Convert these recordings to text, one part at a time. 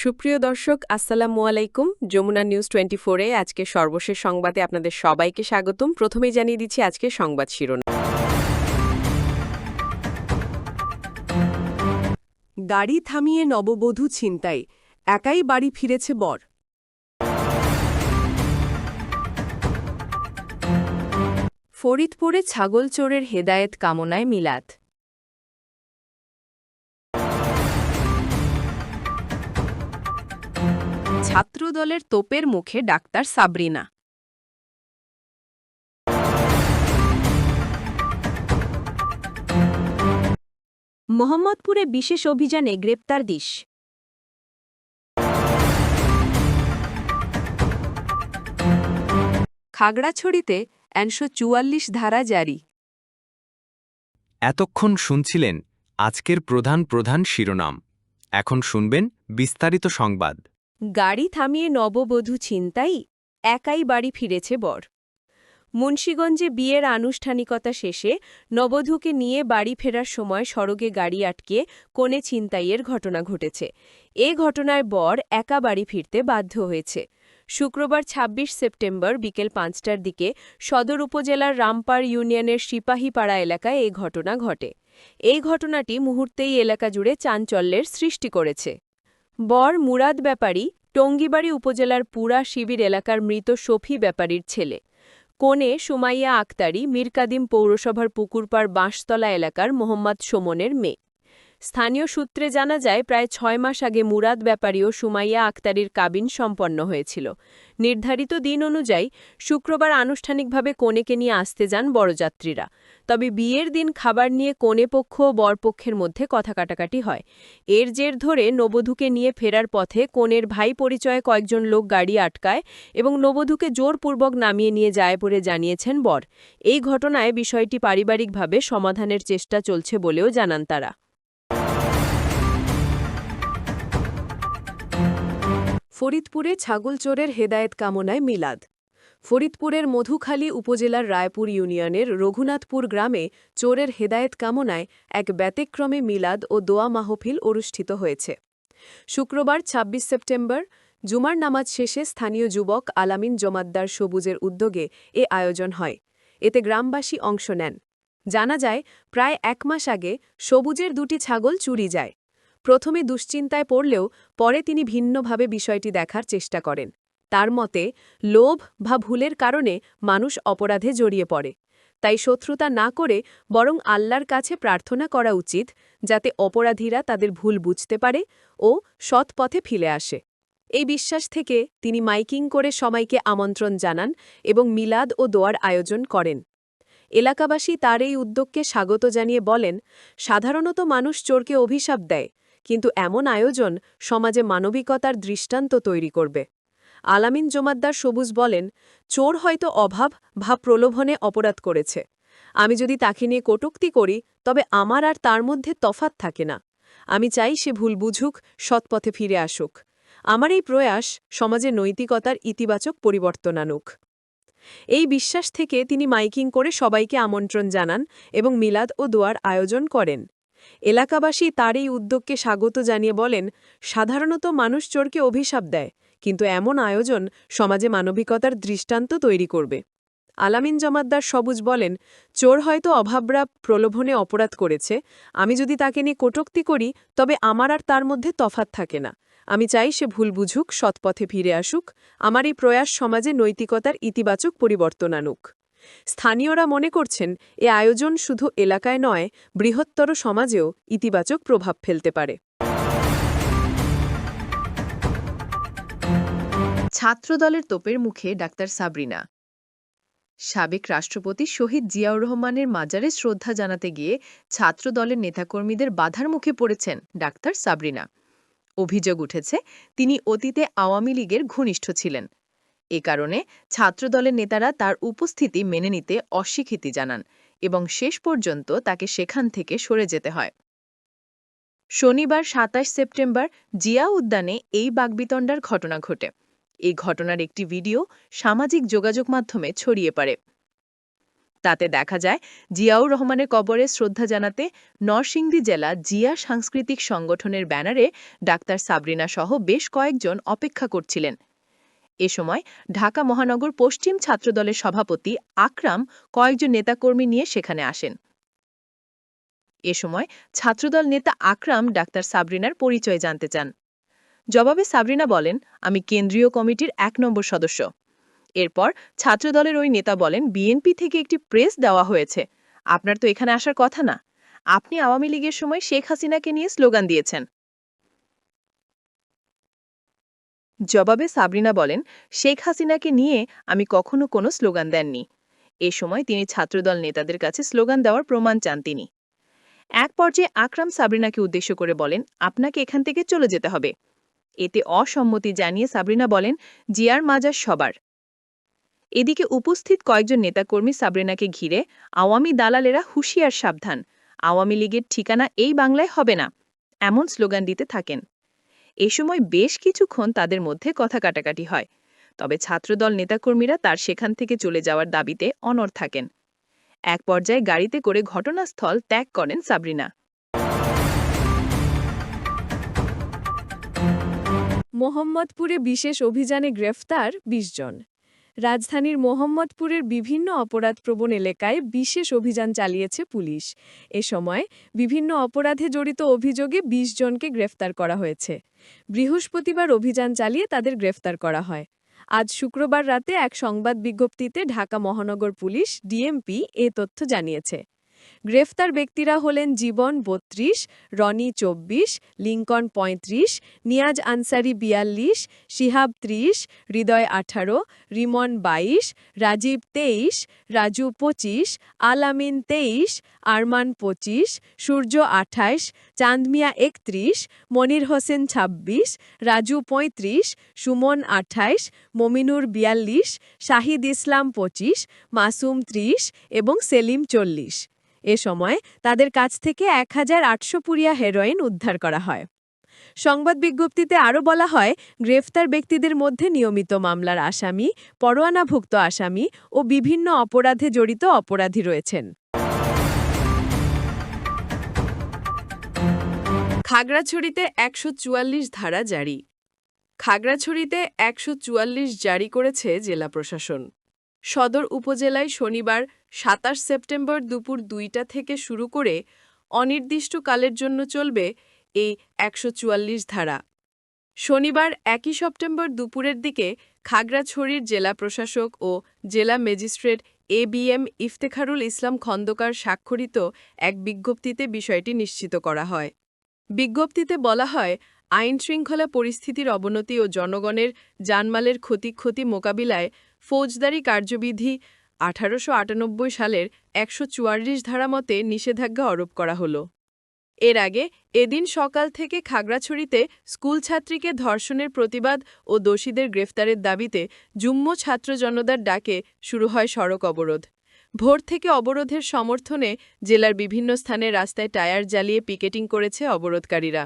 সুপ্রিয় দর্শক আসসালামু আলাইকুম। যমুনা নিউজ 24-এ আজকে সর্বশেষ সংবাদে আপনাদের সবাইকে স্বাগতম। প্রথমেই জানিয়ে দিচ্ছি আজকে সংবাদ শিরোনাম। গাড়ি থামিয়ে নববধূ ছিনতাই, একাই বাড়ি ফিরেছে বর। ফরিদপুরে ছাগল চোরের হেদায়েত কামনায় মিলাদ। ছাত্রদলের তোপের মুখে ডাক্তার সাবরিনা। মোহাম্মদপুরে বিশেষ অভিযানে গ্রেপ্তার ২০। খাগড়াছড়িতে ১৪৪ ধারা জারি। এতক্ষণ শুনছিলেন আজকের প্রধান শিরোনাম। এখন শুনবেন বিস্তারিত সংবাদ। গাড়ি থামিয়ে নববধূ ছিনতাই, একাই বাড়ি ফিরেছে বর। মুন্সিগঞ্জে বিয়ের আনুষ্ঠানিকতা শেষে নববধূকে নিয়ে বাড়ি ফেরার সময় সড়কে গাড়ি আটকে কনে ছিনতাইয়ের ঘটনা ঘটেছে। এ ঘটনায় বর একা বাড়ি ফিরতে বাধ্য হয়েছে। শুক্রবার ২৬ সেপ্টেম্বর বিকেল ৫টার দিকে সদর উপজেলার রামপাড় ইউনিয়নের সিপাহীপাড়া এলাকায় এ ঘটনা ঘটে। এই ঘটনাটি মুহূর্তেই এলাকা জুড়ে চাঞ্চল্যের সৃষ্টি করেছে। বর মুরাদ ব্যাপারী টঙ্গিবাড়ি উপজেলার পুরা শিবির এলাকার মৃত শফি ব্যাপারীর ছেলে। কনে সুমাইয়া আক্তারি মীরকাদিম পৌরসভার পুকুরপাড় বাঁশতলা এলাকার মোহাম্মদ সুমনের মেয়ে। স্থানীয় সূত্রে জানা যায় প্রায় ৬ মাস আগে মুরাদ ব্যাপারী ও সুমাইয়া আক্তারির কাবিন সম্পন্ন হয়েছিল। নির্ধারিত দিন অনুযায়ী শুক্রবার আনুষ্ঠানিকভাবে কনেকে নিয়ে আসতে যান বরযাত্রীরা। তবে বিয়ের দিন খাবার নিয়ে কনেপক্ষ ও বরপক্ষের মধ্যে কথা কাটাকাটি হয়। এর জের ধরে নববধূকে নিয়ে ফেরার পথে কনের ভাই পরিচয়ে কয়েকজন লোক গাড়ি আটকায় এবং নববধূকে জোরপূর্বক নামিয়ে নিয়ে যায় বলে জানিয়েছেন বর। এই ঘটনায় বিষয়টি পারিবারিকভাবে সমাধানের চেষ্টা চলছে বলেও জানান তারা। ফরিদপুরে ছাগল চোরের হেদায়েত কামনায় মিলাদ। ফরিদপুরের মধুখালী উপজেলার রায়পুর ইউনিয়নের রঘুনাথপুর গ্রামে চোরের হেদায়েত কামনায় এক ব্যতিক্রমে মিলাদ ও দোয়া মাহফিল অনুষ্ঠিত হয়েছে। শুক্রবার ২৬ সেপ্টেম্বর জুমার নামাজ শেষে স্থানীয় যুবক আলামিন জমাদ্দার সবুজের উদ্যোগে এ আয়োজন হয়। এতে গ্রামবাসী অংশ নেন। জানা যায় প্রায় ১ মাস আগে সবুজের ২টি ছাগল চুরি যায়। প্রথমে দুশ্চিন্তায় পড়লেও পরে তিনি ভিন্নভাবে বিষয়টি দেখার চেষ্টা করেন। তার মতে লোভ বা ভুলের কারণে মানুষ অপরাধে জড়িয়ে পড়ে। তাই শত্রুতা না করে বরং আল্লাহর কাছে প্রার্থনা করা উচিত, যাতে অপরাধীরা তাদের ভুল বুঝতে পারে ও সৎ পথে ফিরে আসে। এই বিশ্বাস থেকে তিনি মাইকিং করে সবাইকে আমন্ত্রণ জানান এবং মিলাদ ও দোয়ার আয়োজন করেন। এলাকাবাসী তার এই উদ্যোগকে স্বাগত জানিয়ে বলেন, সাধারণত মানুষ চোরকে অভিশাপ দেয়, কিন্তু এমন আয়োজন সমাজে মানবিকতার দৃষ্টান্ত তৈরি করবে। আলামিন জমাদ্দার সবুজ বলেন, চোর হয়তো অভাব বা প্রলোভনে অপরাধ করেছে। আমি যদি তাকে নিয়ে কটূক্তি করি তবে আমার আর তার মধ্যে তফাৎ থাকে না। আমি চাই সে ভুল বুঝুক, সৎপথে ফিরে আসুক। আমার এই প্রয়াস সমাজে নৈতিকতার ইতিবাচক পরিবর্তন আনুক। এই বিশ্বাস থেকে তিনি মাইকিং করে সবাইকে আমন্ত্রণ জানান এবং মিলাদ ও দোয়ার আয়োজন করেন। এলাকাবাসী তার এই উদ্যোগকে স্বাগত জানিয়ে বলেন, সাধারণত মানুষ চোরকে অভিশাপ দেয়, কিন্তু এমন আয়োজন সমাজে মানবিকতার দৃষ্টান্ত তৈরি করবে। আলামিন জমাদ্দার সবুজ বলেন, চোর হয়তো অভাবরা প্রলোভনে অপরাধ করেছে। আমি যদি তাকে নিয়ে কটূক্তি করি তবে আমার আর তার মধ্যে তফাৎ থাকে না। আমি চাই সে ভুল বুঝুক, সৎপথে ফিরে আসুক। আমার এই প্রয়াস সমাজে নৈতিকতার ইতিবাচক পরিবর্তন আনুক। স্থানীয়রা মনে করছেন এ আয়োজন শুধু এলাকায় নয়, বৃহত্তর সমাজেও ইতিবাচক প্রভাব ফেলতে পারে। ছাত্রদলের তোপের মুখে ডাক্তার সাবরিনা। সাবেক রাষ্ট্রপতি শহীদ জিয়াউর রহমানের মাজারে শ্রদ্ধা জানাতে গিয়ে ছাত্রদলের নেতাকর্মীদের বাধার মুখে পড়েছেন ডাক্তার সাবরিনা। অভিযোগ উঠেছে তিনি অতীতে আওয়ামী লীগের ঘনিষ্ঠ ছিলেন। এ কারণে ছাত্রদলের নেতারা তার উপস্থিতি মেনে নিতে অস্বীকৃতি জানান এবং শেষ পর্যন্ত তাকে সেখান থেকে সরে যেতে হয়। শনিবার ২৭ সেপ্টেম্বর জিয়া উদ্যানে এই বাকবিতণ্ডার ঘটনা ঘটে। এই ঘটনার একটি ভিডিও সামাজিক যোগাযোগ মাধ্যমে ছড়িয়ে পড়ে। তাতে দেখা যায় জিয়াউর রহমানের কবরে শ্রদ্ধা জানাতে নরসিংদী জেলা জিয়া সাংস্কৃতিক সংগঠনের ব্যানারে ডাক্তার সাবরিনা সহ বেশ কয়েকজন অপেক্ষা করছিলেন। এ সময় ঢাকা মহানগর পশ্চিম ছাত্রদলের সভাপতি আকরাম কয়েকজন নেতাকর্মী নিয়ে সেখানে আসেন। এ সময় ছাত্রদল নেতা আকরাম ডাক্তার সাবরিনার পরিচয় জানতে চান। জবাবে সাবরিনা বলেন, আমি কেন্দ্রীয় কমিটির ১ নম্বর সদস্য। এরপর ছাত্রদলের ওই নেতা বলেন, বিএনপি থেকে একটি প্রেস দেওয়া হয়েছে, আপনার তো এখানে আসার কথা না, আপনি আওয়ামী লীগের সময় শেখ হাসিনাকে নিয়ে স্লোগান দিয়েছেন। জবাবে সাবরিনা বলেন, শেখ হাসিনাকে নিয়ে আমি কখনো কোনো স্লোগান দেননি। এ সময় তিনি ছাত্রদল নেতাদের কাছে স্লোগান দেওয়ার প্রমাণ চান তিনি। এক পর্যায়ে আকরাম সাবরিনাকে উদ্দেশ্য করে বলেন, আপনাকে এখান থেকে চলে যেতে হবে। এতে অসম্মতি জানিয়ে সাবরিনা বলেন, জিয়ার মাজার সবার। এদিকে উপস্থিত কয়েকজন নেতাকর্মী সাবরিনাকে ঘিরে আওয়ামী দালালেরা হুঁশিয়ার সাবধান, আওয়ামী লীগের ঠিকানা এই বাংলায় হবে না, এমন স্লোগান দিতে থাকেন। এ সময় বেশ কিছুক্ষণ তাদের মধ্যে কথা কাটাকাটি হয়, তবে ছাত্রদল নেতাকর্মীরা তার সেখান থেকে চলে যাওয়ার দাবিতে অনড় থাকেন। এক পর্যায়ে গাড়িতে করে ঘটনাস্থল ত্যাগ করেন সাবরিনা। মোহাম্মদপুরে বিশেষ অভিযানে গ্রেফতার ২০ জন। রাজধানীর মোহাম্মদপুরের বিভিন্ন অপরাধপ্রবণ এলাকায় বিশেষ অভিযান চালিয়েছে পুলিশ। এ সময় বিভিন্ন অপরাধে জড়িত অভিযোগে ২০ জনকে গ্রেফতার করা হয়েছে। বৃহস্পতিবার অভিযান চালিয়ে তাদের গ্রেফতার করা হয়। আজ শুক্রবার রাতে এক সংবাদ বিজ্ঞপ্তিতে ঢাকা মহানগর পুলিশ ডিএমপি এ তথ্য জানিয়েছে। গ্রেফতার ব্যক্তিরা হলেন জীবন ৩২, রনি ২৪, লিংকন ৩৫, নিয়াজ আনসারি ৪২, শিহাব ৩০, হৃদয় ১৮, রিমন ২২, রাজীব ২৩, রাজু ২৫, আল আমিন ২৩, আরমান ২৫, সূর্য ২৮, চাঁদমিয়া ৩১, মনির হোসেন ২৬, রাজু ৩৫, সুমন ২৮, মমিনুর ৪২, শাহিদ ইসলাম ২৫, মাসুম ৩০ এবং সেলিম ৪০। এ সময় তাদের কাছ থেকে ১,৮০০ পুরিয়া হেরোইন উদ্ধার করা হয়। সংবাদ বিজ্ঞপ্তিতে আরও বলা হয়, গ্রেফতার ব্যক্তিদের মধ্যে নিয়মিত মামলার আসামি, পরোয়ানাভুক্ত আসামি ও বিভিন্ন অপরাধে জড়িত অপরাধী রয়েছেন। খাগড়াছড়িতে ১৪৪ ধারা জারি। খাগড়াছড়িতে ১৪৪ জারি করেছে জেলা প্রশাসন। সদর উপজেলায় শনিবার ২৭ সেপ্টেম্বর দুপুর ২টা থেকে শুরু করে অনির্দিষ্টকালের জন্য চলবে এই ১৪৪ ধারা। শনিবার ১ সেপ্টেম্বর দুপুরের দিকে খাগড়াছড়ির জেলা প্রশাসক ও জেলা ম্যাজিস্ট্রেট এবিএম ইফতেখারুল ইসলাম খন্দকার স্বাক্ষরিত এক বিজ্ঞপ্তিতে বিষয়টি নিশ্চিত করা হয়। বিজ্ঞপ্তিতে বলা হয়, আইনশৃঙ্খলা পরিস্থিতির অবনতি ও জনগণের জানমালের ক্ষতি মোকাবিলায় ফৌজদারি কার্যবিধি ১৮৯৮ সালের ১৪৪ ধারা মতে নিষেধাজ্ঞা আরোপ করা হল। এর আগে এদিন সকাল থেকে খাগড়াছড়িতে স্কুলছাত্রীকে ধর্ষণের প্রতিবাদ ও দোষীদের গ্রেফতারের দাবিতে যুগ্ম ছাত্র জনতার ডাকে শুরু হয় সড়ক অবরোধ। ভোর থেকে অবরোধের সমর্থনে জেলার বিভিন্ন স্থানে রাস্তায় টায়ার জ্বালিয়ে পিকেটিং করেছে অবরোধকারীরা।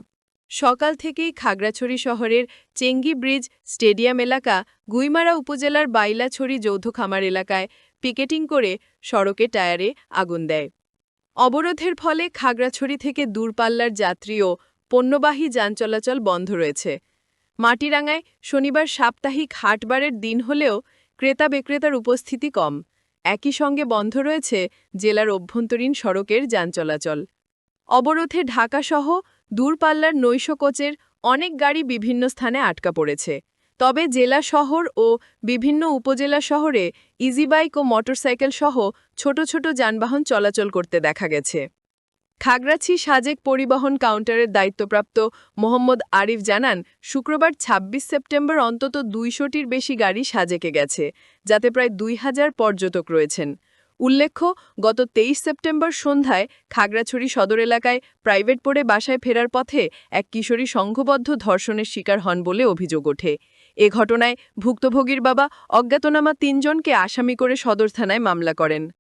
সকাল থেকেই খাগড়াছড়ি শহরের চেঙ্গি ব্রিজ স্টেডিয়াম এলাকা, গুইমারা উপজেলার বাইলাছড়ি যৌথ খামার এলাকায় পিকেটিং করে সড়কে টায়ারে আগুন দেয়। অবরোধের ফলে খাগড়াছড়ি থেকে দূরপাল্লার যাত্রী ও পণ্যবাহী যান চলাচল বন্ধ রয়েছে। মাটিরাঙ্গায় শনিবার সাপ্তাহিক হাটবারের দিন হলেও ক্রেতা বিক্রেতার উপস্থিতি কম। একই সঙ্গে বন্ধ রয়েছে জেলার অভ্যন্তরীণ সড়কের যান চলাচল। অবরোধে ঢাকাসহ দূরপাল্লার নৈশ কোচের অনেক গাড়ি বিভিন্ন স্থানে আটকা পড়েছে। তবে জেলা শহর ও বিভিন্ন উপজেলা শহরে ইজিবাইক ও মোটরসাইকেল সহ ছোট ছোট যানবাহন চলাচল করতে দেখা গেছে। খাগড়াছড়ি সাজেক পরিবহন কাউন্টারের দায়িত্বপ্রাপ্ত মোহাম্মদ আরিফ জানান, শুক্রবার ২৬ সেপ্টেম্বর অন্তত ২০০টির বেশি গাড়ি সাজেকে গেছে, যাতে প্রায় ২,০০০ পর্যটক রয়েছেন। উল্লেখ্য, গত ২৩ সেপ্টেম্বর সন্ধ্যায় খাগড়াছড়ি সদর এলাকায় প্রাইভেট পড়ে বাসায় ফেরার পথে এক কিশোরী সংঘবদ্ধ ধর্ষণের শিকার হন বলে অভিযোগ ওঠে। এ ঘটনায় ভুক্তভোগীর বাবা অজ্ঞাতনামা ৩ জনকে আসামি করে সদর থানায় মামলা করেন।